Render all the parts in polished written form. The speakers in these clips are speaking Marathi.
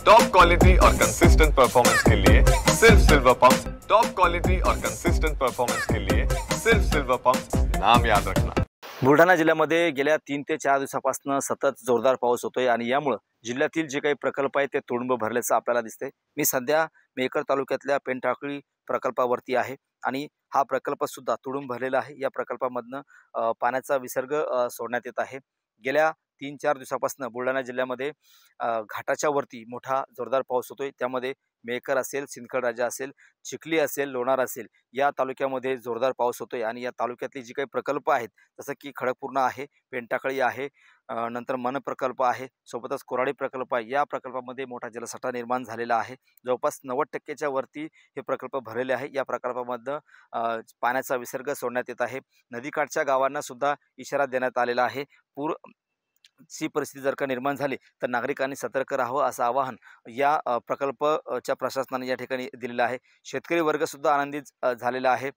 टॉप क्वालिटी और कंसिस्टेंट परफॉर्मेंस के लिए सिर्फ सिल्वर पंप्स। टॉप क्वालिटी और कंसिस्टेंट परफॉर्मेंस के लिए सिर्फ सिल्वर पंप्स, नाम याद रखना। बुलढाणा जिल्ह्यामध्ये गेल्या 3 ते 4 दिवसापासून सतत जोरदार पाऊस होतोय आणि यामुळे जिल्ह्यातील जे काही प्रकल्प आहेत ते तुडुंब भरल्याचं आपल्याला दिसतंय। मी सध्या मेहकर तालुक्यातल्या पेनटाकळी प्रकल्पावरती आहे आणि हा प्रकल्प सुद्धा तुडुंब भरलेला आहे। या प्रकल्पामधनं पाण्याचा विसर्ग सोडण्यात येत आहे। गेल्या 3-4 दिवसापासून बुलढाणा जिल्ह्यामध्ये घाटाच्या वरती मोठा जोरदार पाऊस होतोय। त्यामध्ये मेहकर असेल, सिंदखेड राजा असेल, चिखली असेल, लोणार असेल या तालुक्यामध्ये जोरदार पाऊस होतोय आणि या तालुक्यातली जी काही प्रकल्प आहेत जसं की खडकपूर्णा आहे, पेनटाकळी आहे, नंतर मन प्रकल्प आहे, सोबतच कोराडी प्रकल्प आहे। या प्रकल्पामध्ये मोठा जलसाठा निर्माण झालेला आहे। जवळपास 90% वरती हे प्रकल्प भरलेले आहे। या प्रकल्पामधनं पाण्याचा विसर्ग सोडण्यात येत आहे। नदीकाठच्या गावांना सुद्धा इशारा देण्यात आलेला आहे। पूर ची परिस्थिती जर का निर्माण झाली तर नागरिकांनी सतर्क राहावं असं आवाहन या प्रकल्पच्या प्रशासनाने या ठिकाणी दिलेलं आहे। शेतकरी वर्ग सुद्धा आनंदित झालेला आहे।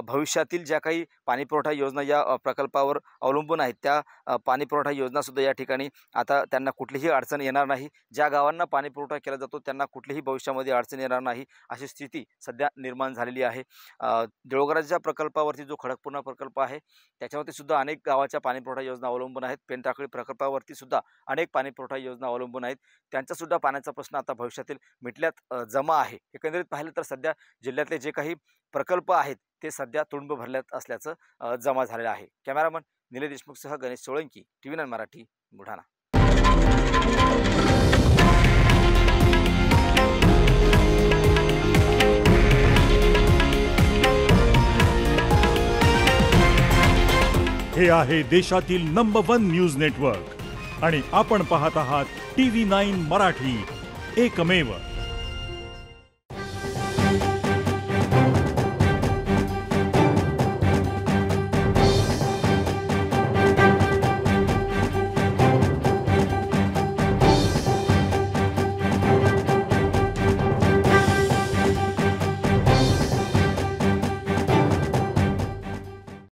भविष्यातील ज्या काही पाणीपुरवठा योजना या प्रकल्पावर अवलंबून आहेत त्या पाणीपुरवठा योजना सुद्धा या ठिकाणी आता त्यांना कुठलीही अडचण येणार नाही। ज्या गावांना पाणीपुरवठा केला जातो त्यांना कुठलीही भविष्यामध्ये अडचण येणार नाही अशी स्थिती सध्या निर्माण झालेली आहे। देऊळगडाच्या प्रकल्पावरती जो खडकपूर्णा प्रकल्प आहे त्याच्यावरती सुद्धा अनेक गावाच्या पाणीपुरवठा योजना अवलंबून आहेत। पेनटाकळी प्रकल्पावरती सुद्धा अनेक पाणीपुरवठा योजना अवलंबून आहेत। त्यांचा सुद्धा पाण्याचा प्रश्न आता भविष्यातील मिटल्यात जमा आहे। एकंदरीत पाहिलं तर सध्या जिल्ह्यातले जे काही प्रकल्प आहेत ते सध्या तुडुंब भरल्यात असल्याचं जमा झालेलं आहे। कॅमेरामन निलेश देशमुखसह गणेश सोळंकी, TV9 मराठी, बुलढाणा। हे आहे देशातील नंबर 1 न्यूज नेटवर्क आणि आपण पाहत आहात TV9 मराठी, एकमेव।